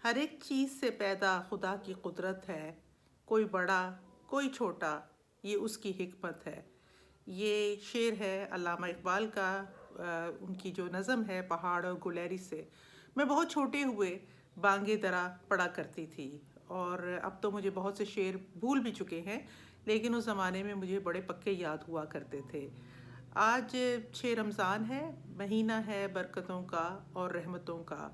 ہر ایک چیز سے پیدا خدا کی قدرت ہے، کوئی بڑا کوئی چھوٹا، یہ اس کی حکمت ہے۔ یہ شعر ہے علامہ اقبال کا، ان کی جو نظم ہے پہاڑ اور گلیری سے۔ میں بہت چھوٹے ہوئے بانگے درا پڑھا کرتی تھی، اور اب تو مجھے بہت سے شعر بھول بھی چکے ہیں، لیکن اس زمانے میں مجھے بڑے پکے یاد ہوا کرتے تھے۔ آج 6 رمضان ہے، مہینہ ہے برکتوں کا اور رحمتوں کا،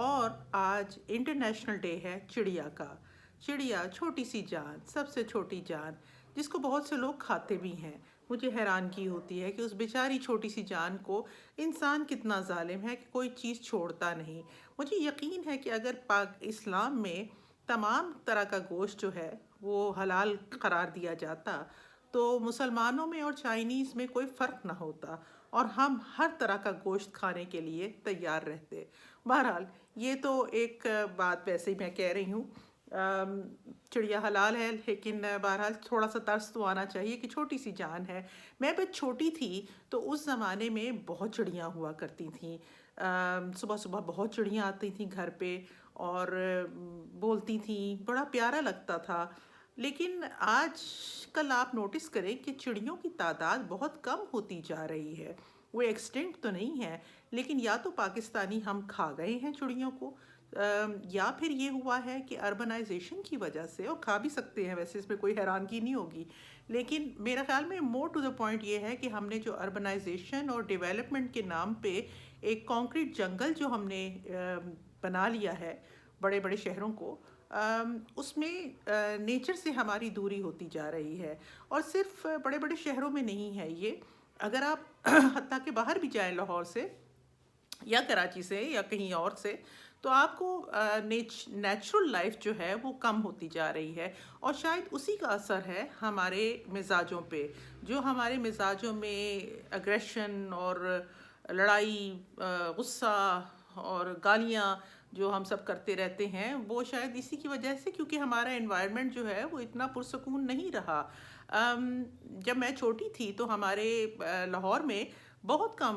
اور آج انٹرنیشنل ڈے ہے چڑیا کا۔ چڑیا چھوٹی سی جان، سب سے چھوٹی جان، جس کو بہت سے لوگ کھاتے بھی ہیں۔ مجھے حیرانگی ہوتی ہے کہ اس بیچاری چھوٹی سی جان کو انسان کتنا ظالم ہے کہ کوئی چیز چھوڑتا نہیں۔ مجھے یقین ہے کہ اگر پاک اسلام میں تمام طرح کا گوشت جو ہے وہ حلال قرار دیا جاتا تو مسلمانوں میں اور چائنیز میں کوئی فرق نہ ہوتا، اور ہم ہر طرح کا گوشت کھانے کے لیے تیار رہتے۔ بہرحال یہ تو ایک بات ویسے ہی میں کہہ رہی ہوں۔ چڑیا حلال ہے، لیکن بہرحال تھوڑا سا ترس تو آنا چاہیے کہ چھوٹی سی جان ہے۔ میں جب چھوٹی تھی تو اس زمانے میں بہت چڑیاں ہوا کرتی تھیں۔ صبح صبح بہت چڑیاں آتی تھیں گھر پہ اور بولتی تھیں، بڑا پیارا لگتا تھا۔ لیکن آج کل آپ نوٹس کریں کہ چڑیوں کی تعداد بہت کم ہوتی جا رہی ہے۔ وہ ایکسٹنٹ تو نہیں ہے، لیکن یا تو پاکستانی ہم کھا گئے ہیں چڑیوں کو، یا پھر یہ ہوا ہے کہ اربنائزیشن کی وجہ سے، اور کھا بھی سکتے ہیں ویسے، اس میں کوئی حیرانگی نہیں ہوگی، لیکن میرا خیال میں مور ٹو دا پوائنٹ یہ ہے کہ ہم نے جو اربنائزیشن اور ڈیولپمنٹ کے نام پہ ایک کانکریٹ جنگل جو ہم نے بنا لیا ہے بڑے بڑے شہروں کو، اس میں نیچر سے ہماری دوری ہوتی جا رہی ہے۔ اور صرف بڑے بڑے شہروں میں نہیں ہے یہ، اگر آپ حتیٰ کہ باہر بھی جائیں لاہور سے یا کراچی سے یا کہیں اور سے، تو آپ کو نیچرل لائف جو ہے وہ کم ہوتی جا رہی ہے، اور شاید اسی کا اثر ہے ہمارے مزاجوں پہ، جو ہمارے مزاجوں میں اگریشن اور لڑائی، غصہ اور گالیاں جو ہم سب کرتے رہتے ہیں، وہ شاید اسی کی وجہ سے، کیونکہ ہمارا انوائرمنٹ جو ہے وہ اتنا پرسکون نہیں رہا۔ جب میں چھوٹی تھی تو ہمارے لاہور میں بہت کم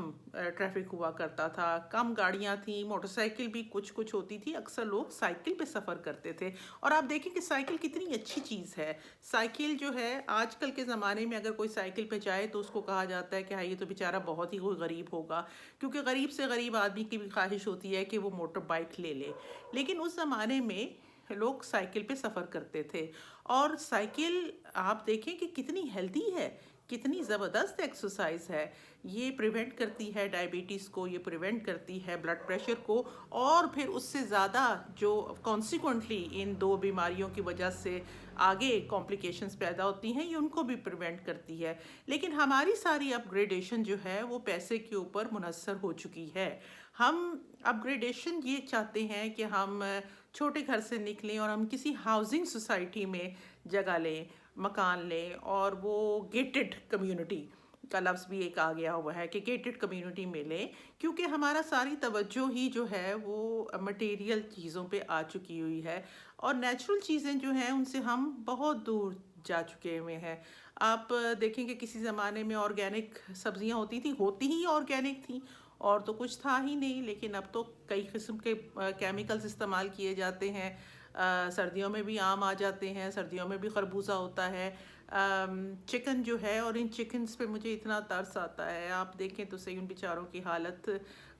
ٹریفک ہوا کرتا تھا، کم گاڑیاں تھیں، موٹر سائیکل بھی کچھ کچھ ہوتی تھی، اکثر لوگ سائیکل پہ سفر کرتے تھے۔ اور آپ دیکھیں کہ سائیکل کتنی اچھی چیز ہے۔ سائیکل جو ہے آج کل کے زمانے میں اگر کوئی سائیکل پہ جائے تو اس کو کہا جاتا ہے کہ ہاں یہ تو بیچارہ بہت ہی کوئی غریب ہوگا، کیونکہ غریب سے غریب آدمی کی بھی خواہش ہوتی ہے کہ وہ موٹر بائک لے لے۔ لیکن اس زمانے میں لوگ سائیکل پہ سفر کرتے تھے، اور سائیکل آپ دیکھیں کہ کتنی ہیلدی ہے، کتنی زبردست ایکسرسائز ہے۔ یہ پریونٹ کرتی ہے ڈائبٹیز کو، یہ پریونٹ کرتی ہے بلڈ پریشر کو، اور پھر اس سے زیادہ جو کانسیکوئنٹلی ان دو بیماریوں کی وجہ سے آگے کمپلیکیشنز پیدا ہوتی ہیں، یہ ان کو بھی پریونٹ کرتی ہے۔ لیکن ہماری ساری اپ گریڈیشن جو ہے وہ پیسے کے اوپر منحصر ہو چکی ہے۔ ہم اپ گریڈیشن یہ چاہتے ہیں کہ ہم چھوٹے گھر سے نکلیں اور ہم کسی ہاؤسنگ سوسائٹی میں جگہ لیں، مکان لیں، اور وہ گیٹڈ کمیونٹی کا لفظ بھی ایک آ گیا ہوا ہے کہ گیٹڈ کمیونٹی میں لیں، کیونکہ ہمارا ساری توجہ ہی جو ہے وہ مٹیریل چیزوں پہ آ چکی ہوئی ہے، اور نیچرل چیزیں جو ہیں ان سے ہم بہت دور جا چکے ہوئے ہیں۔ آپ دیکھیں کہ کسی زمانے میں آرگینک سبزیاں ہوتی تھیں، ہوتی ہی آرگینک تھیں، اور تو کچھ تھا ہی نہیں، لیکن اب تو کئی قسم کے کیمیکلز استعمال کیے جاتے ہیں۔ سردیوں میں بھی آم آ جاتے ہیں، سردیوں میں بھی خربوزہ ہوتا ہے۔ چکن جو ہے، اور ان چکنز پہ مجھے اتنا ترس آتا ہے، آپ دیکھیں تو صحیح ان بیچاروں کی حالت،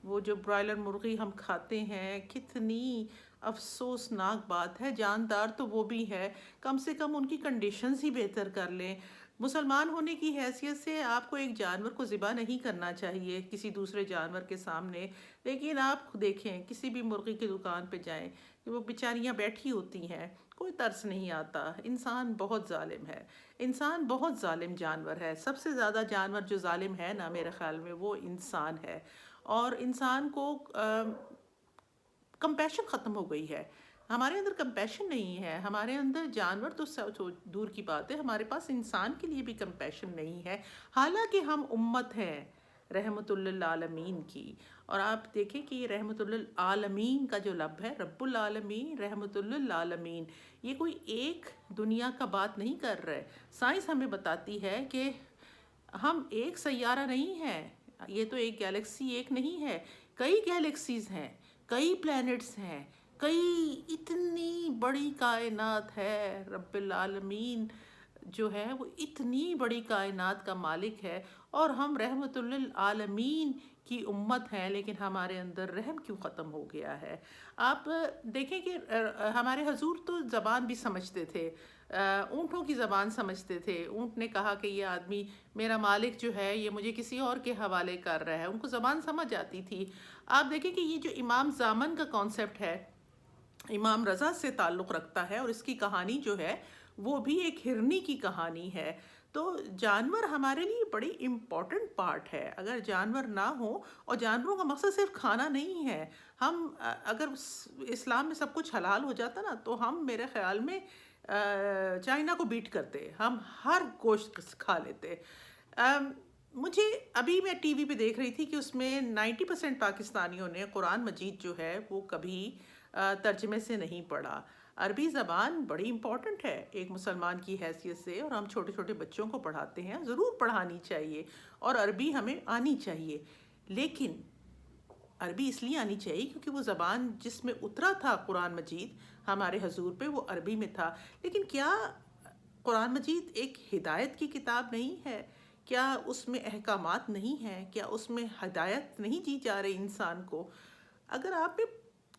وہ جو برائلر مرغی ہم کھاتے ہیں، کتنی افسوسناک بات ہے۔ جاندار تو وہ بھی ہے، کم سے کم ان کی کنڈیشنز ہی بہتر کر لیں۔ مسلمان ہونے کی حیثیت سے آپ کو ایک جانور کو ذبح نہیں کرنا چاہیے کسی دوسرے جانور کے سامنے، لیکن آپ دیکھیں کسی بھی مرغی کی دکان پہ جائیں کہ وہ بیچاریاں بیٹھی ہوتی ہیں، کوئی ترس نہیں آتا۔ انسان بہت ظالم ہے، انسان بہت ظالم جانور ہے۔ سب سے زیادہ جانور جو ظالم ہے نا میرے خیال میں وہ انسان ہے، اور انسان کو کمپیشن ختم ہو گئی ہے۔ ہمارے اندر کمپیشن نہیں ہے، ہمارے اندر جانور تو دور کی بات ہے، ہمارے پاس انسان کے لیے بھی کمپیشن نہیں ہے، حالانکہ ہم امت ہیں رحمت للعالمین کی۔ اور آپ دیکھیں کہ یہ رحمت للعالمین کا جو لفظ ہے، رب العالمین رحمت للعالمین، یہ کوئی ایک دنیا کا بات نہیں کر رہے۔ سائنس ہمیں بتاتی ہے کہ ہم ایک سیارہ نہیں ہیں، یہ تو ایک گیلیکسی ایک نہیں ہے، کئی گیلیکسیز ہیں، کئی پلینٹس ہیں، کئی اتنی بڑی کائنات ہے، رب العالمین جو ہے وہ اتنی بڑی کائنات کا مالک ہے، اور ہم رحمت للعالمین کی امت ہیں، لیکن ہمارے اندر رحم کیوں ختم ہو گیا ہے؟ آپ دیکھیں کہ ہمارے حضور تو زبان بھی سمجھتے تھے، اونٹوں کی زبان سمجھتے تھے۔ اونٹ نے کہا کہ یہ آدمی میرا مالک جو ہے یہ مجھے کسی اور کے حوالے کر رہا ہے، ان کو زبان سمجھ آتی تھی۔ آپ دیکھیں کہ یہ جو امام زامن کا کانسیپٹ ہے، امام رضا سے تعلق رکھتا ہے، اور اس کی کہانی جو ہے وہ بھی ایک ہرنی کی کہانی ہے۔ تو جانور ہمارے لیے بڑی امپورٹنٹ پارٹ ہے۔ اگر جانور نہ ہو، اور جانوروں کا مقصد صرف کھانا نہیں ہے، ہم اگر اسلام میں سب کچھ حلال ہو جاتا نا، تو ہم میرے خیال میں چائنا کو بیٹ کرتے، ہم ہر گوشت کھا لیتے۔ مجھے ابھی میں ٹی وی پہ دیکھ رہی تھی کہ اس میں 90% پاکستانیوں نے قرآن مجید جو ہے وہ کبھی ترجمے سے نہیں پڑھا۔ عربی زبان بڑی امپورٹنٹ ہے ایک مسلمان کی حیثیت سے، اور ہم چھوٹے چھوٹے بچوں کو پڑھاتے ہیں، ضرور پڑھانی چاہیے، اور عربی ہمیں آنی چاہیے۔ لیکن عربی اس لیے آنی چاہیے کیونکہ وہ زبان جس میں اترا تھا قرآن مجید ہمارے حضور پہ، وہ عربی میں تھا۔ لیکن کیا قرآن مجید ایک ہدایت کی کتاب نہیں ہے؟ کیا اس میں احکامات نہیں ہیں؟ کیا اس میں ہدایت نہیں دی جا رہی انسان کو؟ اگر آپ نے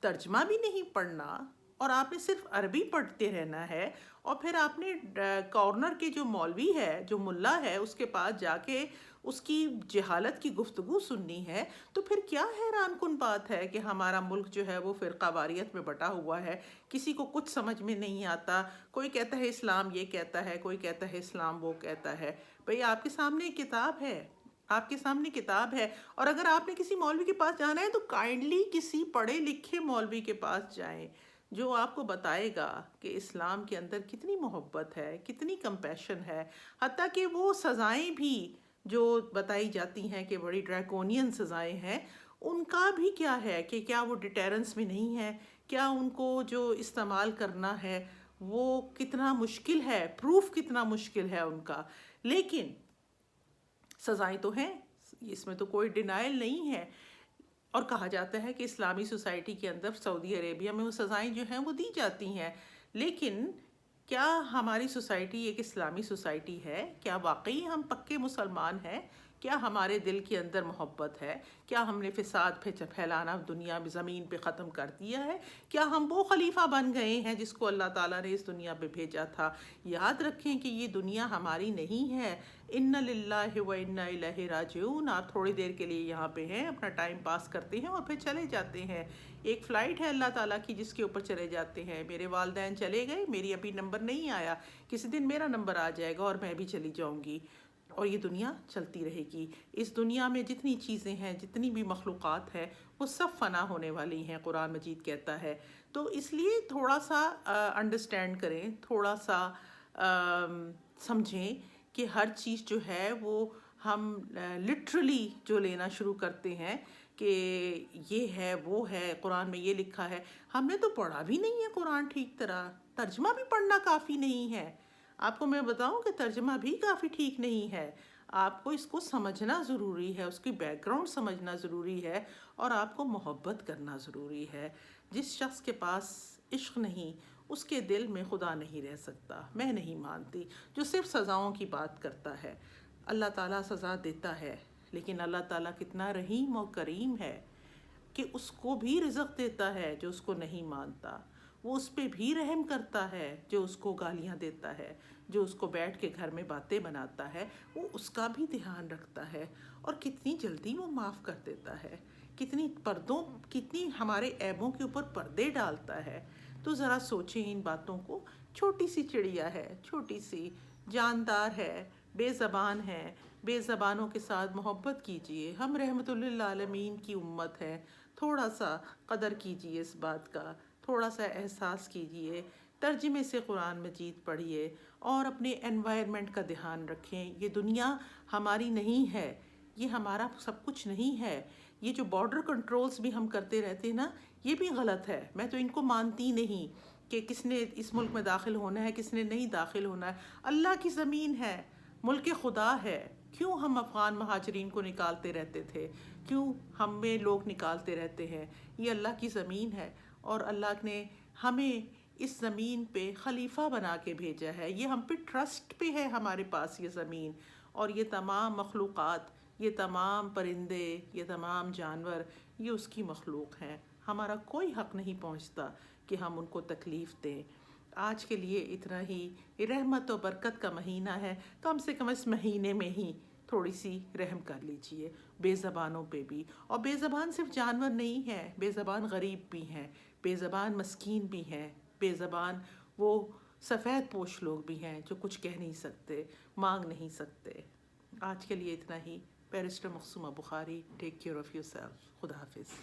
ترجمہ بھی نہیں پڑھنا، اور آپ نے صرف عربی پڑھتے رہنا ہے، اور پھر آپ نے کارنر کے جو مولوی ہے، جو ملا ہے، اس کے پاس جا کے اس کی جہالت کی گفتگو سننی ہے، تو پھر کیا حیران کن بات ہے کہ ہمارا ملک جو ہے وہ فرقہ واریت میں بٹا ہوا ہے، کسی کو کچھ سمجھ میں نہیں آتا۔ کوئی کہتا ہے اسلام یہ کہتا ہے، کوئی کہتا ہے اسلام وہ کہتا ہے۔ بھئی آپ کے سامنے ایک کتاب ہے، آپ کے سامنے کتاب ہے، اور اگر آپ نے کسی مولوی کے پاس جانا ہے تو کائنڈلی کسی پڑھے لکھے مولوی کے پاس جائیں، جو آپ کو بتائے گا کہ اسلام کے اندر کتنی محبت ہے، کتنی کمپیشن ہے۔ حتیٰ کہ وہ سزائیں بھی جو بتائی جاتی ہیں کہ بڑی ڈریکونین سزائیں ہیں، ان کا بھی کیا ہے کہ کیا وہ ڈیٹیرنس میں نہیں ہے؟ کیا ان کو جو استعمال کرنا ہے وہ کتنا مشکل ہے، پروف کتنا مشکل ہے ان کا؟ لیکن سزائیں تو ہیں، اس میں تو کوئی ڈینائل نہیں ہے۔ اور کہا جاتا ہے کہ اسلامی سوسائٹی کے اندر سعودی عربیہ میں وہ سزائیں جو ہیں وہ دی جاتی ہیں، لیکن کیا ہماری سوسائٹی ایک اسلامی سوسائٹی ہے؟ کیا واقعی ہم پکے مسلمان ہیں؟ کیا ہمارے دل کے اندر محبت ہے؟ کیا ہم نے فساد پھیلانا دنیا میں زمین پہ ختم کر دیا ہے؟ کیا ہم وہ خلیفہ بن گئے ہیں جس کو اللہ تعالیٰ نے اس دنیا پہ بھیجا تھا؟ یاد رکھیں کہ یہ دنیا ہماری نہیں ہے۔ ان للہ و انا الیہ راجعون۔ آپ تھوڑی دیر کے لیے یہاں پہ ہیں، اپنا ٹائم پاس کرتے ہیں اور پھر چلے جاتے ہیں۔ ایک فلائٹ ہے اللہ تعالیٰ کی جس کے اوپر چلے جاتے ہیں۔ میرے والدین چلے گئے، میری ابھی نمبر نہیں آیا، کسی دن میرا نمبر آ جائے گا اور میں بھی چلی جاؤں گی، اور یہ دنیا چلتی رہے گی۔ اس دنیا میں جتنی چیزیں ہیں، جتنی بھی مخلوقات ہیں، وہ سب فنا ہونے والی ہیں، قرآن مجید کہتا ہے۔ تو اس لیے تھوڑا سا انڈرسٹینڈ کریں، تھوڑا سا سمجھیں کہ ہر چیز جو ہے وہ ہم لٹرلی جو لینا شروع کرتے ہیں کہ یہ ہے وہ ہے، قرآن میں یہ لکھا ہے۔ ہم نے تو پڑھا بھی نہیں ہے قرآن ٹھیک طرح، ترجمہ بھی پڑھنا کافی نہیں ہے۔ آپ کو میں بتاؤں کہ ترجمہ بھی کافی ٹھیک نہیں ہے۔ آپ کو اس کو سمجھنا ضروری ہے، اس کی بیک گراؤنڈ سمجھنا ضروری ہے، اور آپ کو محبت کرنا ضروری ہے۔ جس شخص کے پاس عشق نہیں، اس کے دل میں خدا نہیں رہ سکتا، میں نہیں مانتی۔ جو صرف سزاؤں کی بات کرتا ہے، اللہ تعالیٰ سزا دیتا ہے، لیکن اللہ تعالیٰ کتنا رحیم اور کریم ہے کہ اس کو بھی رزق دیتا ہے جو اس کو نہیں مانتا، وہ اس پہ بھی رحم کرتا ہے جو اس کو گالیاں دیتا ہے، جو اس کو بیٹھ کے گھر میں باتیں بناتا ہے، وہ اس کا بھی دھیان رکھتا ہے، اور کتنی جلدی وہ معاف کر دیتا ہے، کتنی ہمارے عیبوں کے اوپر پردے ڈالتا ہے۔ تو ذرا سوچیں ان باتوں کو۔ چھوٹی سی چڑیا ہے، چھوٹی سی جاندار ہے، بے زبان ہے، بے زبانوں کے ساتھ محبت کیجئے۔ ہم رحمت للعالمین کی امت ہے، تھوڑا سا قدر کیجئے اس بات کا، تھوڑا سا احساس کیجئے، ترجمے سے قرآن مجید پڑھیے، اور اپنے انوائرمنٹ کا دھیان رکھیں۔ یہ دنیا ہماری نہیں ہے، یہ ہمارا سب کچھ نہیں ہے۔ یہ جو بارڈر کنٹرولز بھی ہم کرتے رہتے ہیں نا، یہ بھی غلط ہے۔ میں تو ان کو مانتی نہیں کہ کس نے اس ملک میں داخل ہونا ہے، کس نے نہیں داخل ہونا ہے۔ اللہ کی زمین ہے، ملک خدا ہے۔ کیوں ہم افغان مہاجرین کو نکالتے رہتے تھے؟ کیوں ہمیں لوگ نکالتے رہتے ہیں؟ یہ اللہ کی زمین ہے، اور اللہ نے ہمیں اس زمین پہ خلیفہ بنا کے بھیجا ہے. یہ ہم پہ ٹرسٹ پہ ہے ہمارے پاس یہ زمین، اور یہ تمام مخلوقات، یہ تمام پرندے، یہ تمام جانور، یہ اس کی مخلوق ہیں. ہمارا کوئی حق نہیں پہنچتا کہ ہم ان کو تکلیف دیں. آج کے لیے اتنا ہی. رحمت و برکت کا مہینہ ہے، کم سے کم اس مہینے میں ہی تھوڑی سی رحم کر لیجئے بے زبانوں پہ بھی. اور بے زبان صرف جانور نہیں ہے، بے زبان غریب بھی ہیں، بے زبان مسکین بھی ہیں، بے زبان وہ سفید پوش لوگ بھی ہیں جو کچھ کہہ نہیں سکتے، مانگ نہیں سکتے. آج کے لیے اتنا ہی. Barrister Masooma Bukhari. Take care of yourself. خدا حافظ.